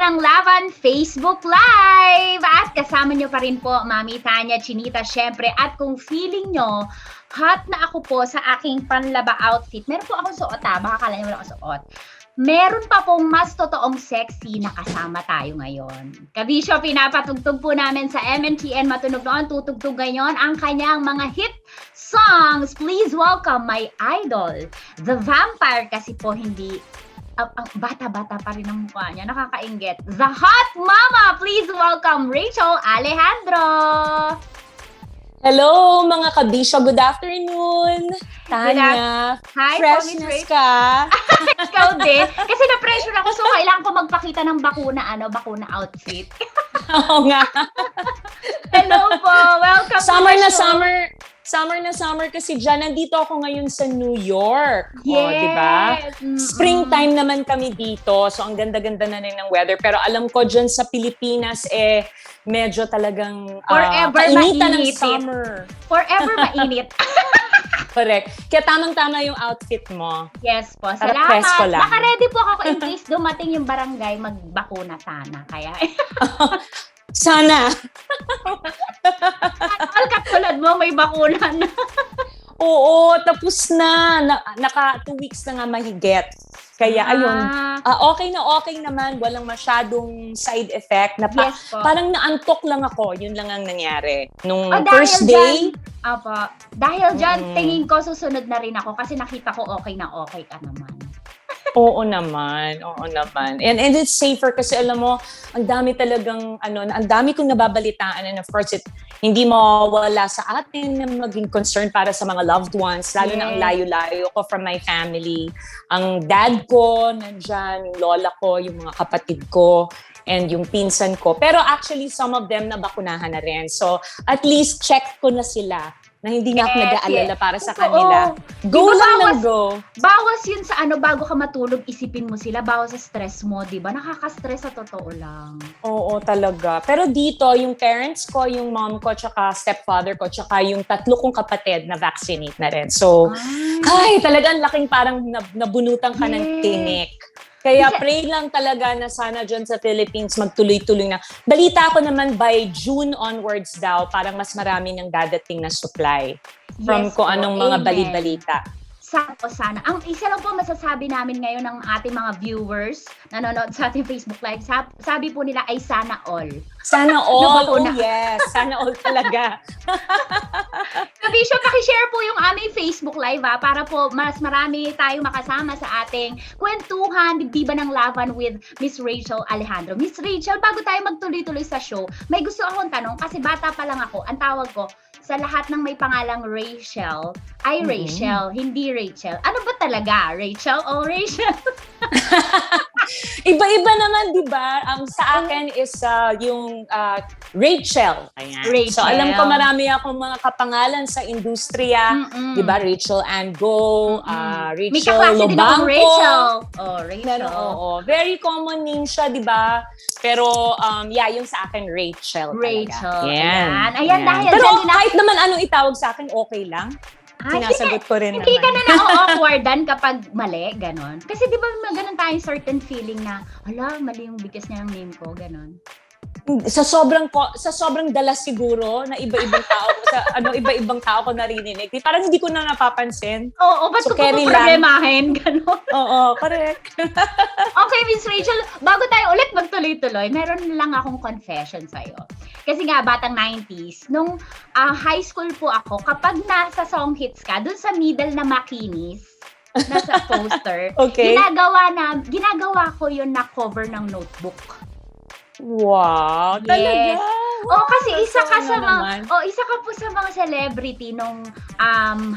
ng Laban Facebook Live! At kasama nyo pa rin po, Mami Tanya, Chinita, syempre. At kung feeling nyo, hot na ako po sa aking panlaba outfit. Meron po akong suot baka kala nyo wala akong suot. Meron pa pong mas totoong sexy na kasama tayo ngayon. Kabisyo, pinapatugtog po namin sa MNTN Matunog Noon. Tutugtog ngayon ang kanyang mga hit songs. Please welcome my idol, The Vampire, kasi po hindi ang bata-bata pa rin ang mukha niya. Nakakainggit. The Hot Mama! Please welcome Rachel Alejandro! Hello mga kabisyo, good afternoon! Tanya, Hi, freshness ka! Ikaw din. Kasi na-pressure ako, so kailangan ko magpakita ng bakuna outfit. Oo nga. Hello po! Welcome Summer to the na show. summer kasi dyan. Nandito ako ngayon sa New York. Yes! O, diba? Springtime naman kami dito. So, ang ganda-ganda na rin ng weather. Pero alam ko dyan sa Pilipinas, medyo talagang Forever kainitan ng mainit. summer. Forever mainit. Correct. Kaya tamang-tama yung outfit mo. Yes po. Para Salamat. presko lang. Naka-ready po ako in case dumating yung barangay, magbakuna sana. Kaya, Sana. all katulad mo, may bakuna na. Oo, tapos na. Naka 2 weeks na nga mahigit. Kaya ayun, okay naman. Walang masyadong side effect. Yes po. Parang naantok lang ako. Yun lang ang nangyari. Nung Dahil first day. Apa. Dahil dyan, tingin ko susunod na rin ako kasi nakita ko okay na okay ka naman. Oo naman. And it's safer kasi alam mo, ang dami talagang, ang dami kong nababalitaan, and of course, hindi mawawala sa atin na maging concern para sa mga loved ones, lalo na ang layo-layo ko from my family. Ang dad ko, nandyan, yung lola ko, yung mga kapatid ko, and yung pinsan ko. Pero actually, some of them nabakunahan na rin. So, at least check ko na sila na hindi na ako nag-aalala para sa kanila. Go diba lang ng go. Bawas yun sa bago ka matulog, isipin mo sila, bawas sa stress mo, di ba? Nakaka-stress sa totoo lang. Oo, talaga. Pero dito, yung parents ko, yung mom ko, tsaka stepfather ko, tsaka yung 3 kong kapatid na vaccinate na rin. So, talagang laking parang nabunutan ka ng tinik. Kaya pray lang talaga na sana dyan sa Philippines magtuloy-tuloy na. Balita ko naman by June onwards daw, parang mas marami ng dadating na supply from kung anong mga balita. Sana. Ang isa lang po masasabi namin ngayon ng ating mga viewers na nanonood sa ating Facebook Live, sabi po nila ay sana all. Sana all. Oh yes, sana all talaga. Kabisyo, pakishare po yung aming Facebook Live para po mas marami tayo makasama sa ating kwentuhan, dibdiba ng laban with Miss Rachel Alejandro. Miss Rachel, bago tayo magtuloy-tuloy sa show, may gusto akong tanong kasi bata pa lang ako. Ang tawag ko, sa lahat ng may pangalang Rachel, ay Rachel, hindi Rachel. Ano ba talaga? Rachel o Rachel? Iba-iba naman, di ba? Sa akin is yung Rachel. Ayan. Rachel. So, alam ko marami akong mga kapangalan sa industriya. Di ba? Rachel Ango, May Rachel kaklase din akong Lobanco. Rachel. Oh, Rachel. Oo. Very common name siya, di ba? Pero, yung sa akin, Rachel. Rachel. Yan. Ayan, dahil pero dyan kahit naman anong itawag sa akin, okay lang. Sinasagot ko rin hindi naman. ka na na-awkwardan kapag mali, ganon. Kasi di ba ganon tayong certain feeling na, hala, mali yung bigas niya ng name ko, ganon. Sa sobrang dalas siguro na iba-ibang tao ko naririnig. Parang hindi ko na napapansin. Oo, ba't ko problemahin? Ganon. Oo, correct. Okay, Miss Rachel, bago tayo ulit magtuloy-tuloy, meron lang akong confession sa'yo. Kasi nga, batang 90s, nung high school po ako, kapag nasa song hits ka, dun sa middle na makinis, nasa poster, ginagawa ko yun na cover ng notebook. Wow, talaga? Kasi isa ka po sa mga celebrity nung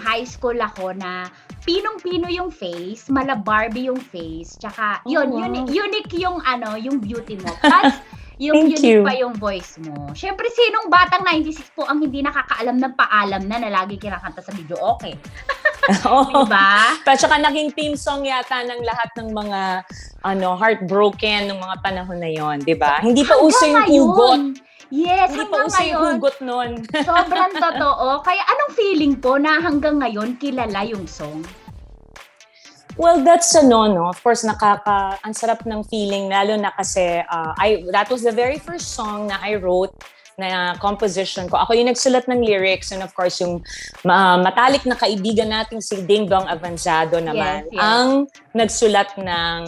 high school ako na pinong-pino yung face, mala Barbie yung face, tsaka unique yung yung beauty mo. Plus unique pa yung voice mo. Syempre, sinong batang 96 po ang hindi nakakaalam ng paalam na lagi kinakanta sa video? Okay. Diba? Pero tsaka naging theme song yata ng lahat ng mga heartbroken ng mga panahon na yon, di ba? Hindi pa uso yung hugot. Yes, hindi pa uso yung hugot nun. Sobrang totoo. Kaya anong feeling po na hanggang ngayon kilala yung song? Well, that's no. Of course, ang sarap ng feeling, lalo na kasi that was the very first song na I wrote na composition ko. Ako yung nagsulat ng lyrics and of course yung matalik na kaibigan nating si Ding Dong Avanzado naman Yes. ang nagsulat ng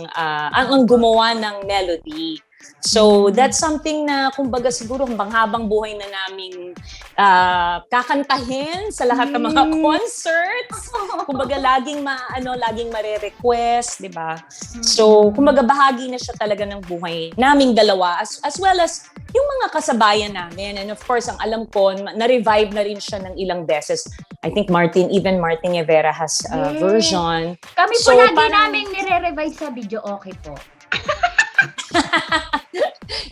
ang gumawa ng melody. So that's something na kumbaga siguro habang buhay na naming kakantahin sa lahat ng mga concerts. Kumbaga laging mare-request, 'di ba? So kumbaga bahagi na siya talaga ng buhay naming dalawa as well as yung mga kasabayan namin. And of course, ang alam ko na-revive na rin siya ng ilang beses. I think Martin Rivera has a version. Kami po So, lagi parang- naming nire-revive sa video, okay po.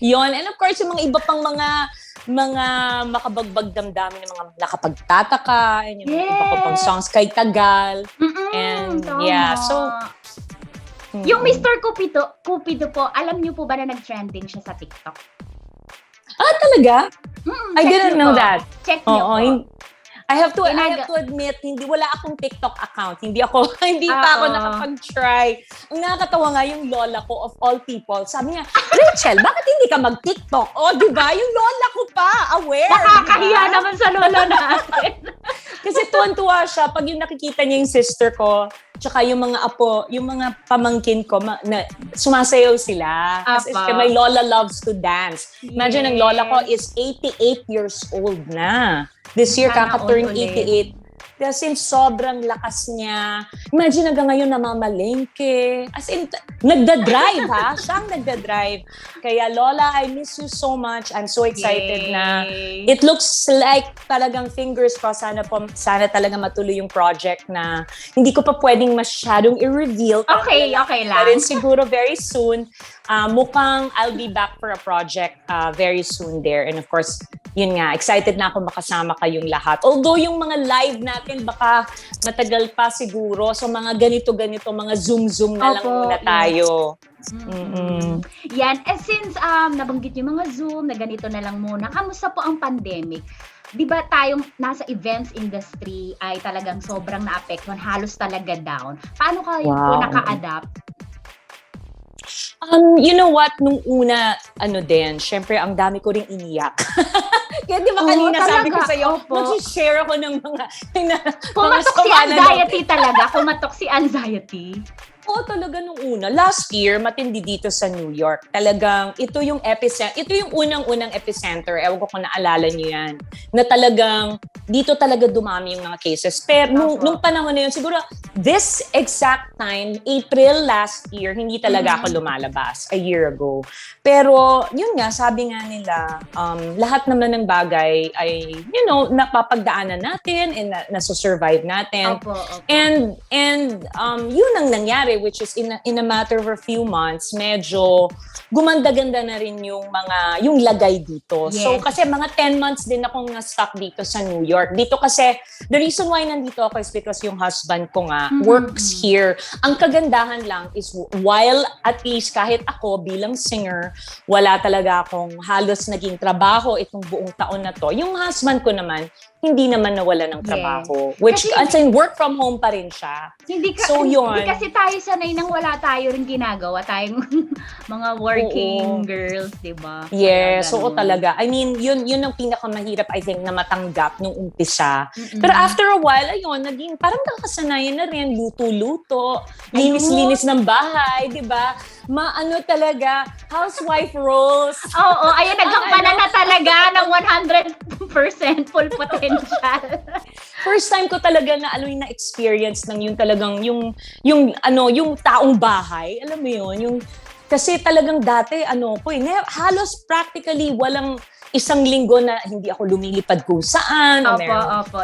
Yon. And of course, yung mga iba pang mga makabagbag damdamin ng mga nakapagtataka, and yung mga iba ko pang songs kay Tagal. And, Tama. yeah, so, Yung Mr. Cupido po, alam niyo po ba na nag-trending siya sa TikTok? talaga? I Check didn't niyo know po. that. Check niyo po. I have to admit, wala akong TikTok account. Hindi pa ako nakapag-try. Ang nakakatawa nga yung lola ko of all people. Sabi niya, Rachel, bakit hindi ka mag-TikTok? Di ba? Yung lola ko pa, aware. Nakakahiya diba? naman sa lola natin. Kasi tuwan-tuwa siya pag yung nakikita niya yung sister ko, tsaka yung mga apo, yung mga pamangkin ko, na sumasayaw sila. Kasi my lola loves to dance. Imagine, ang lola ko is 88 years old na. This year, Sana kaka-turn all ulit. 88. Kasi sobrang lakas niya. Imagine hanggang ngayon namamalengke. As in, nagda-drive ha? Siya ang nagda-drive. Kaya Lola, I miss you so much. I'm so excited na it looks like talagang fingers crossed. Sana talaga matuloy yung project na hindi ko pa pwedeng masyadong i-reveal. Okay lang. Pero siguro very soon, mukhang I'll be back for a project very soon there. And of course, yun nga, excited na ako makasama kayong lahat. Although yung mga live natin baka matagal pa siguro. So mga ganito-ganito, mga zoom-zoom na lang muna tayo. Yan. Since nabanggit yung mga Zoom, na ganito na lang muna, kamusta po ang pandemic? Di ba tayong nasa events industry ay talagang sobrang naapektuhan, halos talaga down. Paano kayo po naka-adapt? You know what? Nung una, syempre, ang dami ko ring iniyak. Kaya di ba kanina sabi ko sa'yo, mag-share ako ng mga Kumatok si anxiety talaga. Kumatok si anxiety. Oo, talaga nung una. Last year, matindi dito sa New York. Talagang, ito yung unang-unang epicenter. Ewan ko kung naalala niyo yan. Na talagang, dito talaga dumami yung mga cases. Pero nung panahon na yun, siguro, this exact time, April last year, hindi talaga ako lumalabas a year ago. Pero, yun nga, sabi nga nila, lahat naman ng bagay ay, napapagdaanan natin and nasusurvive natin. Opo. And yun ang nangyari, which is in a matter of a few months, medyo gumanda-ganda na rin yung lagay dito. Yes. So kasi mga 10 months din akong na-stuck dito sa New York. Dito kasi, the reason why nandito ako is because yung husband ko nga works here. Ang kagandahan lang is while at least kahit ako bilang singer, wala talaga akong halos naging trabaho itong buong taon na to. Yung husband ko naman, hindi naman nawala ng trabaho. Which, as in, work from home pa rin siya. Hindi kasi tayo sanay nang wala tayo rin ginagawa. Tayong mga working girls, di ba? Yes, oo talaga. I mean, yun ang pinakamahirap, I think, na matanggap nung umpisa. Pero after a while, naging parang nakasanayan na rin, luto-luto, linis-linis ng bahay, di ba? Talaga, housewife roles. Oo, ayun, nagkampanan na talaga ng 100% full potential. First time ko talaga na na-experience ng yung talagang yung taong bahay. Alam mo yun, kasi talagang dati halos practically walang isang linggo na hindi ako lumilipad kung saan,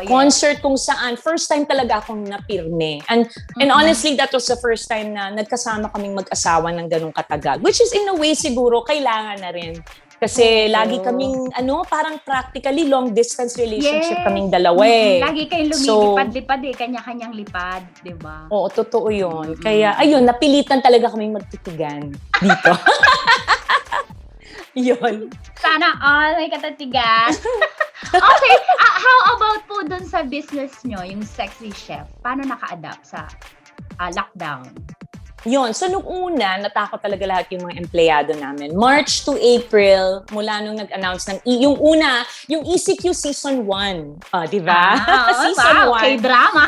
concert kung saan. First time talaga akong napirme. And honestly, that was the first time na nagkasama kaming mag-asawa ng ganung katagal. Which is in a way siguro kailangan na rin. Kasi lagi kaming, parang practically long distance relationship kaming dalawa eh. Lagi kayong lumilipad-lipad kanya-kanyang lipad, di ba? Oo, totoo yun. Kaya, ayun, napilitan talaga kaming magtitigan dito. Yun. Sana all may katatigan. Okay, how about po dun sa business nyo, yung Sexy Chef? Paano naka-adapt sa lockdown? Yun. So, nung una, natakot talaga lahat yung mga empleyado namin. March to April, mula nung nag-announce ng, yung una, yung ECQ Season 1. Di ba? Season 1. K-drama.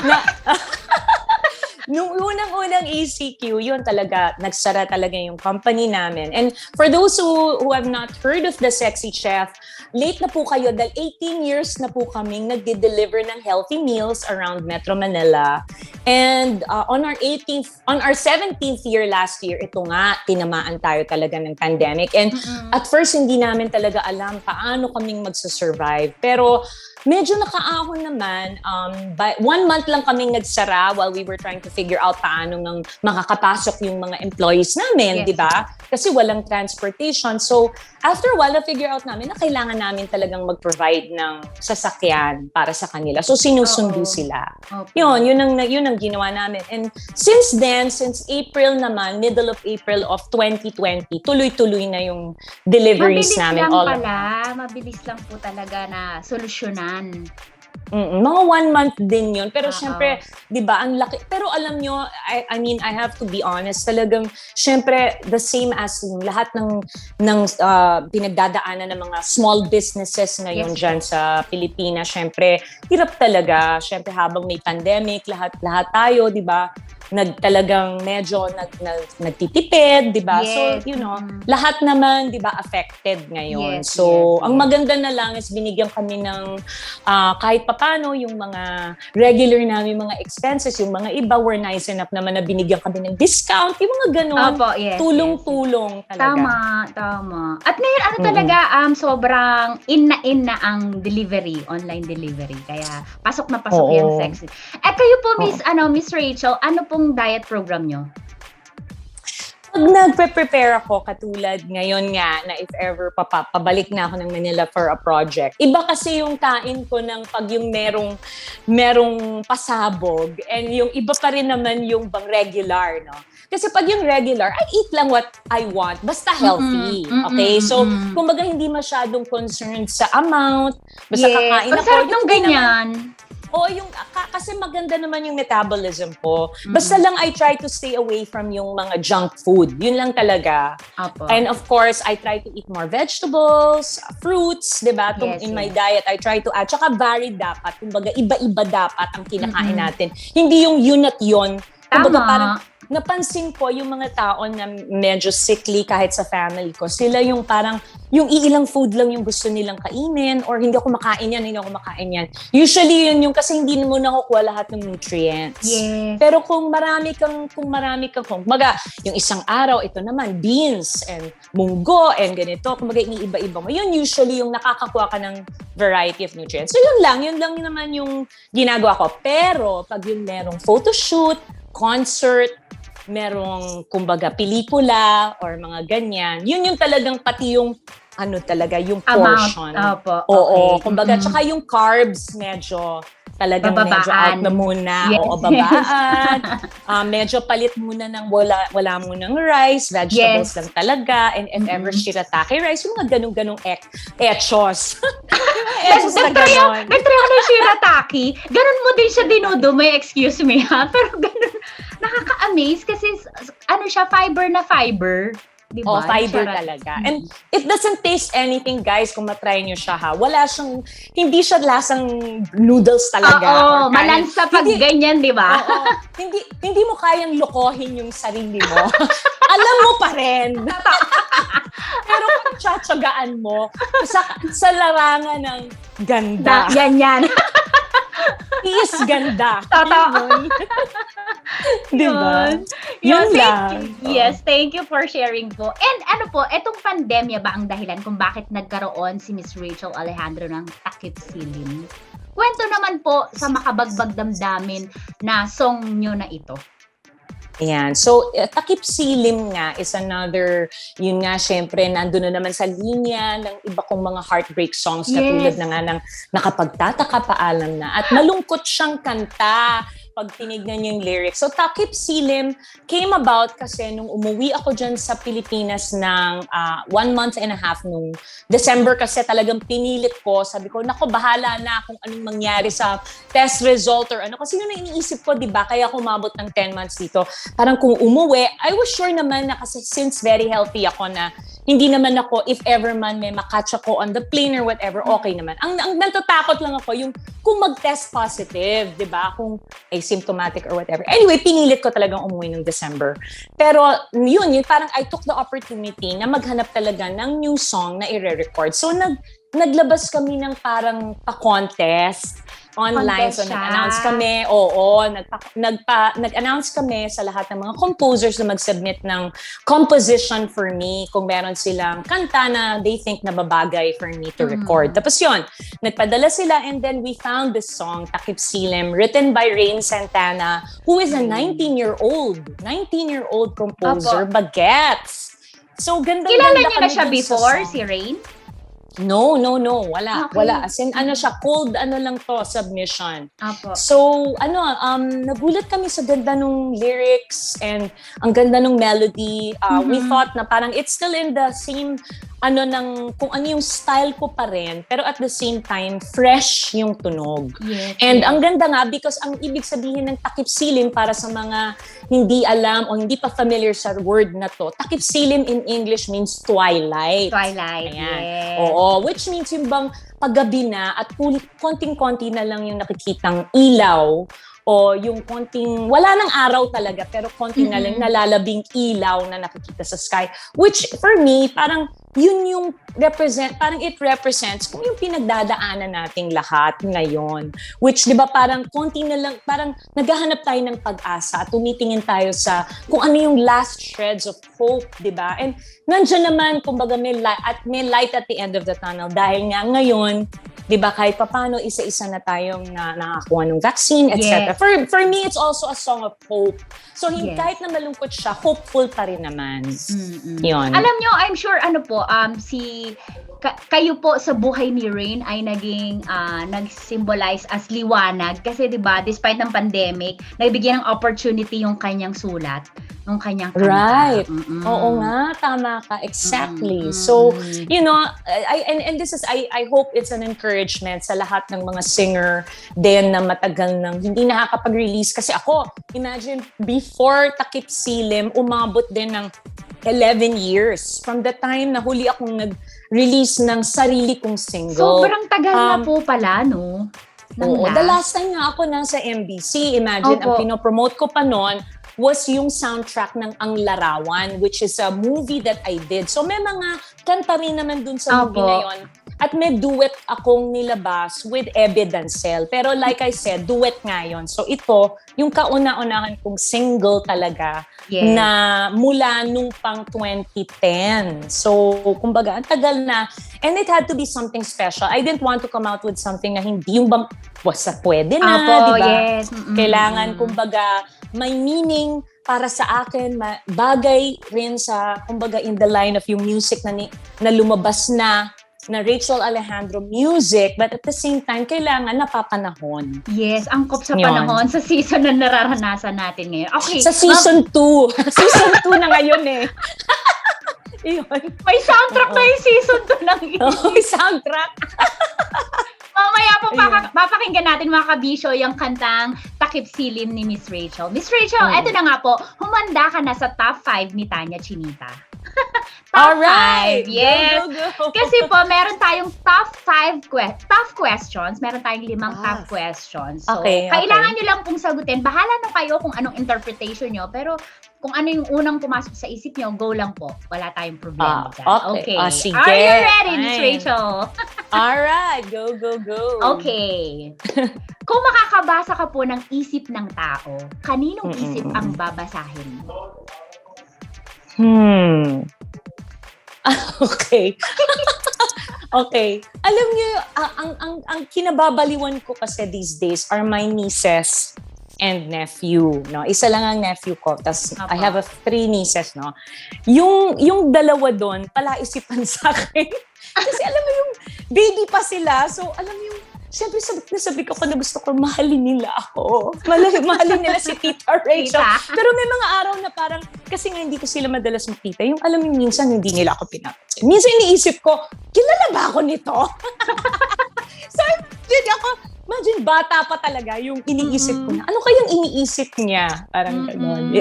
Nung unang-unang ECQ, yun talaga, nagsara talaga yung company namin. And for those who have not heard of The Sexy Chef, late na po kayo dahil 18 years na po kaming nagde-deliver ng healthy meals around Metro Manila. And on our 17th year last year, ito nga, tinamaan tayo talaga ng pandemic. And at first, hindi namin talaga alam paano kaming magsasurvive. Pero medyo nakaahon naman. 1 month lang kaming nagsara while we were trying to figure out paano nang makakapasok yung mga employees namin, di ba? Kasi walang transportation. So, after a while, na-figure out namin na kailangan namin talagang mag-provide ng sasakyan para sa kanila. So, sinusundo sila. Okay. Yun ang ginawa namin. And since then, since April naman, middle of April of 2020, tuloy-tuloy na yung deliveries namin. Mabilis lang po talaga na solusyonan. Mga 1 month din yun. Pero syempre, di ba, ang laki. Pero alam nyo, I mean, I have to be honest, talagang, syempre, the same as yung lahat ng pinagdadaanan ng mga small businesses ngayon dyan sa Pilipinas. Syempre, hirap talaga. Syempre, habang may pandemic, lahat tayo, di ba, talagang medyo nagtitipid, di ba? Yes. So, lahat naman, di ba, affected ngayon. Yes, so, ang maganda na lang is binigyan kami ng kahit papano yung mga regular namin mga expenses, yung mga iba were nice enough naman na binigyan kami ng discount, yung mga ganun. Opo, yes, tulong-tulong talaga. Tama. At ngayon, talaga, sobrang in na ang delivery, online delivery. Kaya, pasok na pasok yung sexy. Kayo po, Miss Rachel, ano pong diet program nyo? Pag nagpe-prepare ako, katulad ngayon nga, na if ever pabalik na ako ng Manila for a project, iba kasi yung kain ko ng pag yung merong pasabog, and yung iba pa rin naman yung bang regular, no? Kasi pag yung regular, I eat lang what I want, basta healthy. Okay? So, kumbaga hindi masyadong concerned sa amount, basta kakain ako. Masarap nung ganyan. Kasi maganda naman yung metabolism ko. Basta lang I try to stay away from yung mga junk food. Yun lang talaga. Apo. And of course, I try to eat more vegetables, fruits, diba? In my diet, I try to add. Tsaka varied dapat. Kumbaga, iba-iba dapat ang kinakain natin. Hindi yung yun at yun. Kumbaga, parang napansin ko yung mga tao na medyo sickly kahit sa family ko, sila yung parang, yung iilang food lang yung gusto nilang kainin, or hindi ako makain yan. Usually yun yung kasi hindi mo nakukuha lahat ng nutrients. Yes. Pero kung marami kang, kumbaga, yung isang araw, ito naman, beans and munggo and ganito, kumbaga iniiba-iba mo. Yun usually yung nakakakuha ka ng variety of nutrients. So yun lang naman yung ginagawa ko. Pero pag yung merong photoshoot, concert, merong, kumbaga, pelikula or mga ganyan. Yun yung talagang pati yung, yung portion. Opo. Oo. Okay. Kumbaga, tsaka yung carbs, medyo medyo out na muna. Yes. Oo, babaan. Medyo palit muna ng wala munang rice, vegetables lang talaga, and if ever shirataki rice, yung mga ganung-ganung echos. Echos na ganon. Nagtry ako ng shirataki. Ganon mo din siya dinudumoy, excuse me ha. Pero ganon, nakaka-amaze kasi siya, fiber na fiber. Diba? Oh, fiber talaga. And it doesn't taste anything, guys, kung matry nyo siya, ha. Hindi siya lasang noodles talaga. Oo, malansa pag ganyan, di ba? Hindi mo kayang lokohin yung sarili mo. Alam mo pa rin. Pero kung tsatsagaan mo, sa larangan ng ganda. Yan. Is ganda. Totoo. Diba? Yun lang. Yes, thank you for sharing po. And etong pandemya ba ang dahilan kung bakit nagkaroon si Miss Rachel Alejandro ng takip silim? Kwento naman po sa makabagbag damdamin na song nyo na ito. Ayan. So, takip silim nga is another, yun nga, syempre, nandun na naman sa linya ng iba kong mga heartbreak songs na tulad na nga ng Nakapagtataka Paalam Na. At malungkot siyang kanta. pag tinignan niyo yung lyrics. So, Takip Silim came about kasi nung umuwi ako dyan sa Pilipinas ng 1.5 months nung December kasi talagang pinilit ko. Sabi ko, nako, bahala na kung anong mangyari sa test result or ano. Kasi yun ang iniisip ko, di ba? Kaya ako umabot ng 10 months dito. Parang kung umuwi, I was sure naman na kasi since very healthy ako na hindi naman ako, if ever man may makatch ako on the plane or whatever, okay naman. Ang natatakot lang ako, yung kung mag-test positive, di ba? Kung asymptomatic or whatever. Anyway, pinilit ko talagang umuwi ng December. Pero yun, parang I took the opportunity na maghanap talaga ng new song na i-re-record. So naglabas kami ng parang pa-contest online. Contest So siya. nag-announce kami, nag-announce kami sa lahat ng mga composers na mag-submit ng composition for me kung meron silang kanta na they think na babagay for me to record. Tapos yun, nagpadala sila and then we found this song, Takip Silim, written by Rain Santana, who is a 19-year-old composer, bagets. So ganda Kilala niyo na kami siya dun sa before, song. si Rain? No, wala. Okay. Wala. As in, siya, cold, lang to, submission. Apo. So, nagulat kami sa ganda nung lyrics and ang ganda nung melody. We thought na parang it's still in the same, kung ano yung style ko pa rin, pero at the same time, fresh yung tunog. Yes, And yes. ang ganda nga, because ang ibig sabihin ng Takip Silim para sa mga hindi alam o hindi pa familiar sa word na to, Takip Silim in English means twilight. Twilight, Ayan. yes. Oo, which means yung bang paggabi na at konting-konti na lang yung nakikitang ilaw o yung konting, wala nang araw talaga pero konti na lang nalalabing ilaw na nakikita sa sky. Which for me, parang yun yung parang it represents kung yung pinagdadaanan nating lahat ngayon. Which, di ba, parang konti na lang, parang naghahanap tayo ng pag-asa at tumitingin tayo sa kung ano yung last shreds of hope, di ba? And nandiyan naman, kumbaga, may light at the end of the tunnel dahil nga ngayon, di ba, kahit papano, isa-isa na tayong nakakuha ng vaccine, etc. Yes. For me, it's also a song of hope. So, Yes. kahit na malungkot siya, hopeful pa rin naman. Yun. Alam nyo, I'm sure kayo po sa buhay ni Rain ay nag-symbolize as liwanag kasi 'di ba despite ng pandemic nagbigyan ng opportunity yung kanyang sulat ng kanyang kanta. Right. Oo nga, tama ka. Exactly. So, and this is, I hope it's an encouragement sa lahat ng mga singer din na matagal nang hindi nakakapag-release. Kasi ako, imagine, before Takip Silim, umabot din ng 11 years from the time na huli akong nag-release ng sarili kong single. Sobrang tagal na po pala, no? Oo, the last time nga ako nasa MBC, imagine, Opo. ang pinopromote ko pa noon was yung soundtrack ng Ang Larawan, which is a movie that I did. So may mga kanta rin naman dun sa movie Opo. na yon. At may duet akong nilabas with Ebe Dancel. Pero like I said, duet nga yun. So ito, yung kauna-unahan kong single talaga Yes. na mula nung pang 2010. So, kumbaga, ang tagal na. And it had to be something special. I didn't want to come out with something na hindi yung bang, basta pwede na, Apo, di ba? yes. Kailangan, kumbaga, may meaning para sa akin, bagay rin sa, kumbaga, in the line of yung music na lumabas na Rachel Alejandro music, but at the same time, kailangan napapanahon. Yes, angkop sa Yun. panahon sa season na nararanasan natin ngayon. Okay. Sa season 2. Season 2 na ngayon eh. Yun. May soundtrack na yung season 2 ng May soundtrack. Mamaya po papakinggan natin mga kabisyo yung kantang Takip Silim ni Miss Rachel. Miss Rachel, eto na nga po, humanda ka na sa top 5 ni Tanya Chinita. Top 5, yes. Go. Kasi po, meron tayong top questions. Meron tayong 5 top questions. So, Okay, kailangan nyo lang pong sagutin. Bahala na kayo kung anong interpretation nyo. Pero kung ano yung unang pumasok sa isip nyo, go lang po. Wala tayong problema dyan. Okay. Sige. Are you ready, Miss Fine. Rachel? Alright, go. Okay. Kung makakabasa ka po ng isip ng tao, kaninong isip ang babasahin mo? Okay. Okay. Alam niyo, ang kinababaliwan ko kasi these days are my nieces and nephew, no? Isa lang ang nephew ko, tas I have 3 nieces, no? Yung dalawa doon, palaisipan sa akin. Kasi alam mo yung baby pa sila, so alam mo yung Siyempre, sabi ko na gusto ko, mahalin nila ako. Mahalin nila si Tita Rachel. Pero may mga araw na parang, kasi nga hindi ko sila madalas makita. Yung alam mo, minsan hindi nila ako pinapansin. Minsan iniisip ko, kilala ba ako nito? So, imagine, bata pa talaga yung iniisip ko na. Ano kayang iniisip niya? Parang gano'n.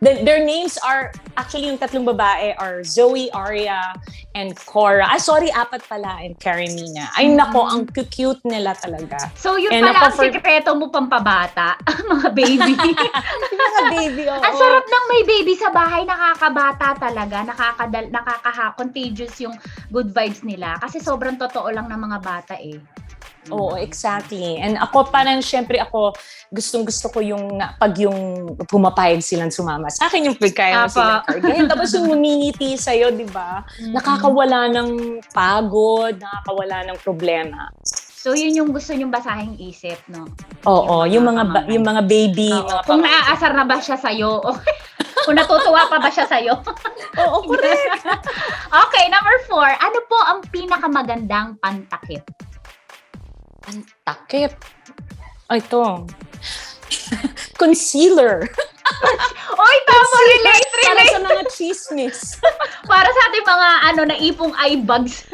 Their names are, actually yung tatlong babae are Zoe, Aria, and Cora. Sorry, apat pala, and Karenina. Ay nako, ang cute nila talaga. So yun And pala ang ako sikreto mo pampabata, mga baby. Mga baby, oo. Ang sarap ng may baby sa bahay, nakakabata talaga, contagious yung good vibes nila. Kasi sobrang totoo lang ng mga bata eh. Oo, exactly. And ako parang, syempre ako, gustong-gusto ko yung, pag yung pumapayag silang sumama. Sa akin yung pagkaya mo silang kargahin. Tapos yung humingiti sa'yo, di ba? Nakakawala ng pagod, nakakawala ng problema. So yun yung gusto nyong basahing isip, no? Oo, yung mga baby. Mga kung naaasar na ba siya sa'yo, kung natutuwa pa ba siya sa'yo. Oo, correct. Okay, number 4. Ano po ang pinakamagandang pantakip? Ang takip. Ito. Concealer. Oy, tama, relate. Para sa mga chismis. Para sa ating mga naipong eye bags.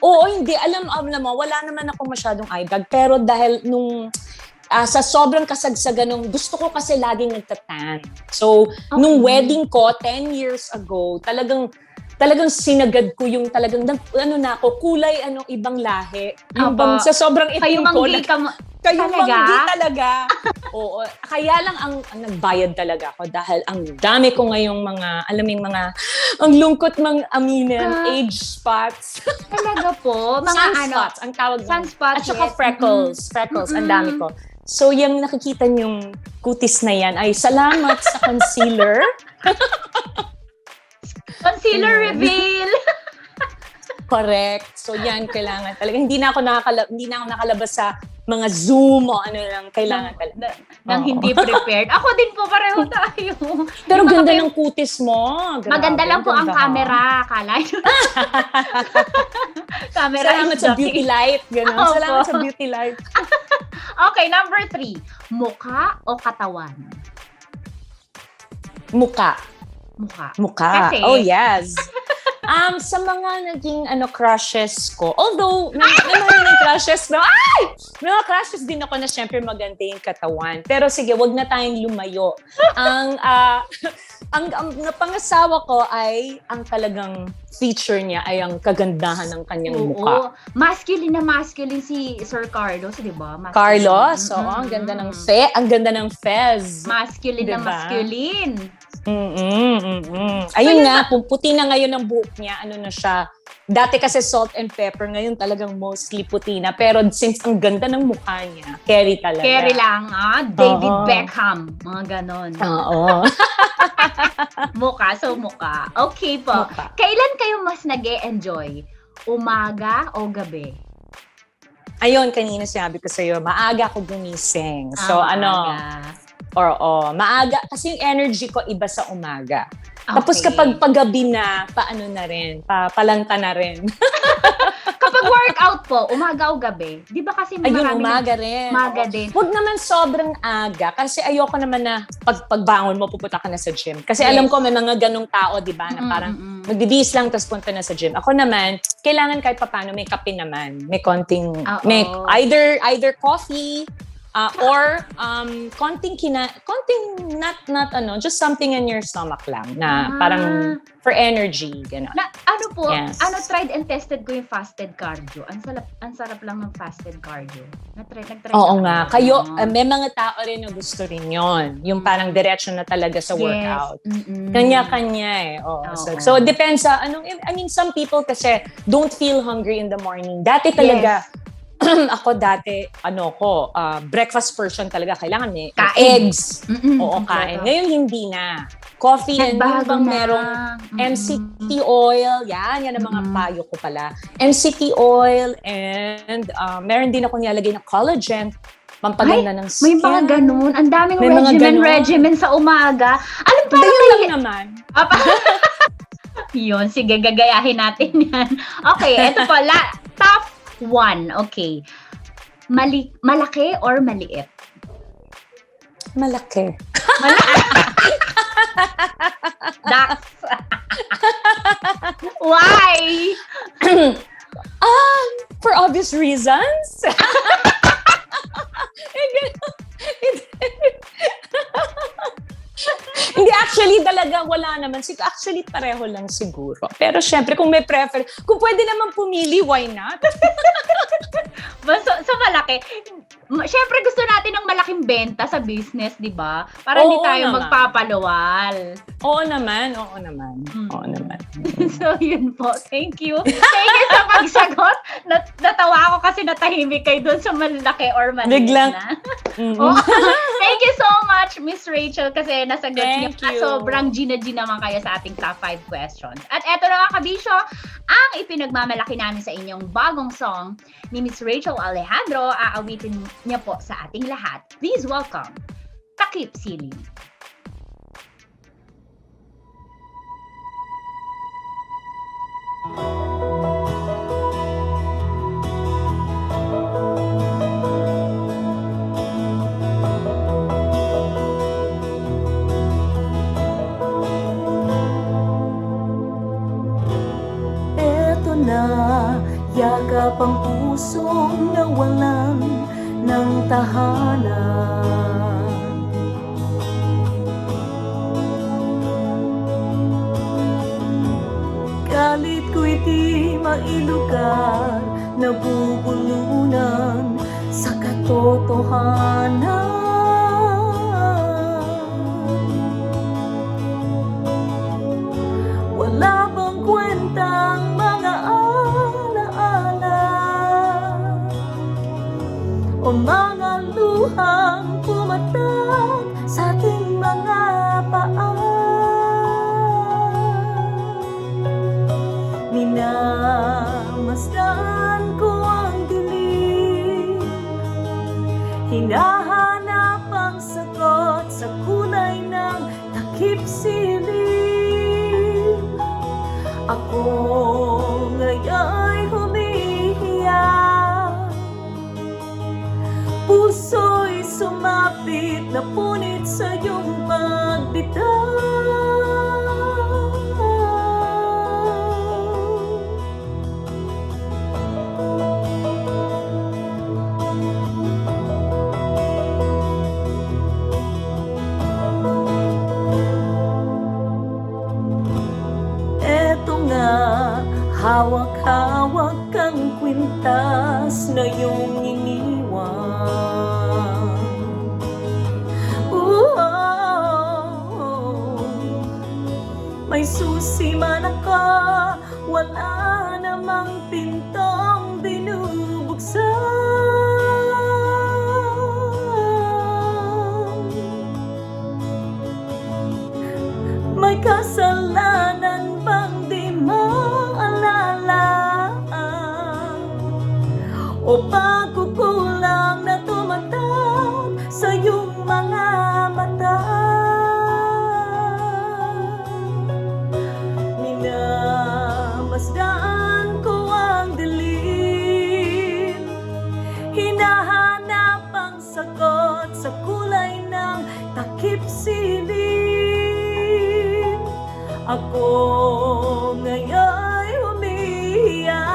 Oo, hindi. Alam mo, wala naman ako masyadong eye bag. Pero dahil sa sobrang kasagsagan nung gusto ko kasi laging nagtatan. So, nung wedding ko, 10 years ago, talagang sinagad ko yung talagang, kulay, ibang lahi. Yung bang, sa sobrang itim ko. Kayong manggi talaga. Oo. Kaya lang ang nagbayad talaga ako dahil ang dami ko ngayong ang lungkot mang aminin, age spots. Talaga po? Mga sunspots, ang tawag doon. Sunspots, at saka freckles, ang dami ko. So, yung nakikita niyong kutis na yan ay salamat sa concealer. Concealer reveal. Correct. So yan, kailangan talaga. Hindi na ako nakalabas sa mga Zoom o kailangan talaga. Nang hindi prepared. Ako din po, pareho tayo. Pero ganda ng kutis mo. Grabe, maganda lang po ang camera. Kala nyo. Camera salamat sa beauty light. Ganun. Salamat sa beauty light. Okay, number 3. Mukha o katawan? Mukha. Kasi, oh yes. Sa mga naging crushes ko, although may mga crushes na, may mga crushes din ako na syempre maganda yung katawan. Pero sige, wag na tayong lumayo. Ang pangasawa ko ay ang talagang feature niya ay ang kagandahan ng kanyang mukha. Masculine na masculine si Sir Carlos, di ba? Carlos, ang ganda ng fez. Masculine diba? Na masculine. Ayun nga, puti na ngayon ang buhok niya. Ano na siya? Dati kasi salt and pepper, ngayon talagang mostly puti na. Pero since ang ganda ng mukha niya, carry talaga. Carry lang, David Beckham. Mga ganon. Oo. Mukha. Okay po. Mukha. Kailan kayo mas nag-e-enjoy? Umaga o gabi? Ayun, kanina sinabi ko sa'yo, maaga ako gumising. So, maaga. Kasi yung energy ko iba sa umaga. Okay. Tapos kapag paggabi na, palanta na rin. Kapag workout po, umaga o gabi? Di ba kasi umaga rin. Umaga din. Huwag naman sobrang aga kasi ayoko naman na pagbangon mo, pupunta ka na sa gym. Kasi alam ko may mga ganong tao, di ba, na parang magdidis lang tapos punta na sa gym. Ako naman, kailangan kahit papano may kape naman. May konting, may either coffee, or konting just something in your stomach lang na parang for energy, gano'n. Tried and tested ko yung fasted cardio. Ang sarap lang ng fasted cardio. Nag-try Oo nga. Kayo, may mga tao rin na gusto rin yon. Yung parang diretso na talaga sa workout. Kanya-kanya eh. So, depends sa, some people kasi don't feel hungry in the morning. Dati talaga, ako dati, breakfast person talaga. Kailangan may eggs. Kain. Ngayon, hindi na. Coffee and bang merong MCT oil. Yan ang mga payo ko pala. MCT oil and meron din ako nilalagay na collagen. Pampaganda ng skin. May mga ganun. Ang daming regimen sa umaga. Alam pa lang naman. Yun, sige, gagayahin natin yan. Okay, eto po. Top 1, okay. Malaki or maliit? Malaki. Dax. Why? For obvious reasons. Hindi, actually, talaga wala naman. Actually, pareho lang siguro. Pero syempre, kung may kung pwede naman pumili, why not? So malaki. Syempre gusto natin ng malaking benta sa business, di ba? Para hindi Oo tayo naman. magpapaluwal. Oo naman. Oo naman. So yun po. Thank you. Thank you sa pagsagot. Natawa ako kasi natahimik kayo doon sa malaki or maliit Biglang. na. Oh, thank you so much, Miss Rachel, kasi nasagot niyo. Thank you. Sobrang G naman kayo sa ating top 5 questions. At eto na mga kabisyo, ang ipinagmamalaki namin sa inyong bagong song ni Miss Rachel Alejandro. Aawitin niya po sa ating lahat. Please welcome, Takip Siling. Eto na, yakap ang pusong nawalan ng tahanan. Galit ko'y di mailugar, nabubulunan sa katotohanan. Wala bang kwentang mga alaala o mga luhang pumatak sa ating mga paa? Minamasdan ko ang dilim, hinahanap ang sagot sa kulay ng takip silim. Ako ngaya'y humihiyak, puso'y sumapit, napunit sa iyong pagbitaw. Eto nga, hawak-hawak ang kwintas na iyong iniwan. May susi man ako, wala namang pintong binubuksan. May kasalanan bang di maalala o pagkukulang na tumatag sa iyong mga mata? Minamasdaan ko ang dilim, hinahanap ang sagot sa kulay ng takip silim. Ako ngaya'y umiiyaw,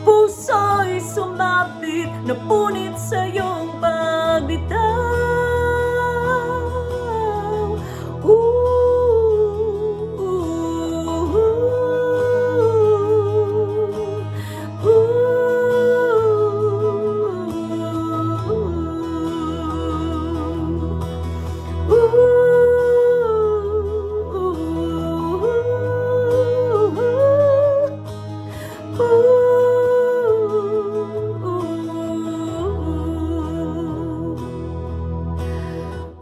puso'y sumapit, napunit sa iyong pagbitaw.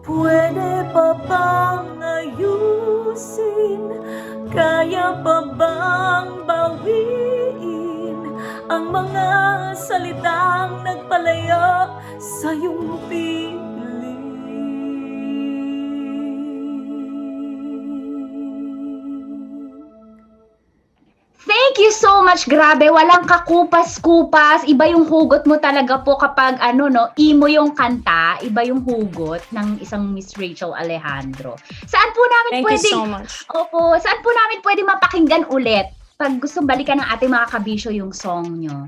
Pwede pa bang ayusin? Kaya pa bang bawiin ang mga salitang nagpalayo sa iyong piling? Thank you so much. Grabe, walang kakupas-kupas. Iba yung hugot mo talaga po kapag emo yung kanta. Iba yung hugot ng isang Miss Rachel Alejandro. Saan po namin Thank pwedeng... you so much. Opo, saan po namin pwedeng mapakinggan ulit pag gustong balikan ng ating mga kabisyo yung song nyo?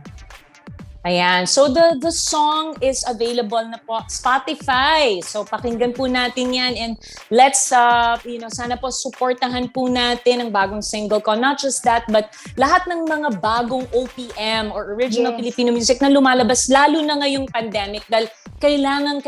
Ayan. So the song is available na po Spotify. So pakinggan po natin 'yan, and let's sana po suportahan po natin ang bagong single ko. Not just that, but lahat ng mga bagong OPM or original Yes. Filipino music na lumalabas lalo na ngayong pandemic, dahil kailangan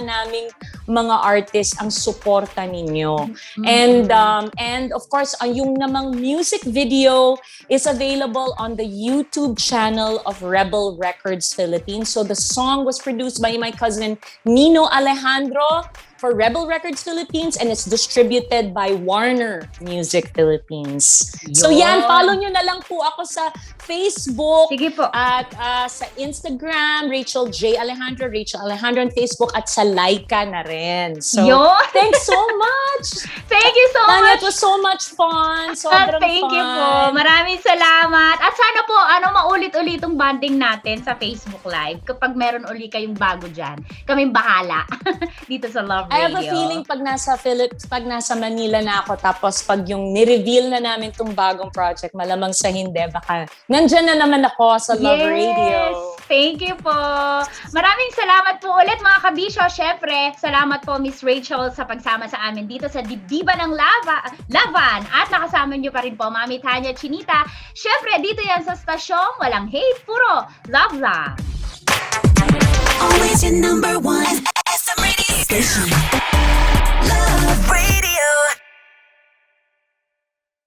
naming mga artists ang suporta ninyo. And of course, yung namang music video is available on the YouTube channel of Rebel Records Philippines. So the song was produced by my cousin Nino Alejandro for Rebel Records Philippines, and it's distributed by Warner Music Philippines. So yan, follow nyo na lang po ako sa Facebook Sige po. at sa Instagram, Rachel Alejandro on Facebook, at sa Laika na rin. So Yun. thanks so much! Thank you so Tanya, much. it was so much fun. Sobrang Thank fun. you po. Maraming salamat. At sana po, maulit-ulitong bonding natin sa Facebook Live kapag meron uli kayong bago dyan. Kaming bahala dito sa Love I have Radio. a feeling pag nasa Manila na ako, tapos pag yung ni-reveal na namin tong bagong project, malamang sa hindi, baka nandyan na naman ako sa Love Radio. Thank you po. Maraming salamat po ulit mga kabisyo. Syempre, salamat po Miss Rachel sa pagsama sa amin dito sa Dibdiba ng Laban. At nakasama niyo pa rin po Mami Tanya Chinita. Syempre, dito yan sa stasyong walang hate, puro love lang. Always your number one SM radio station.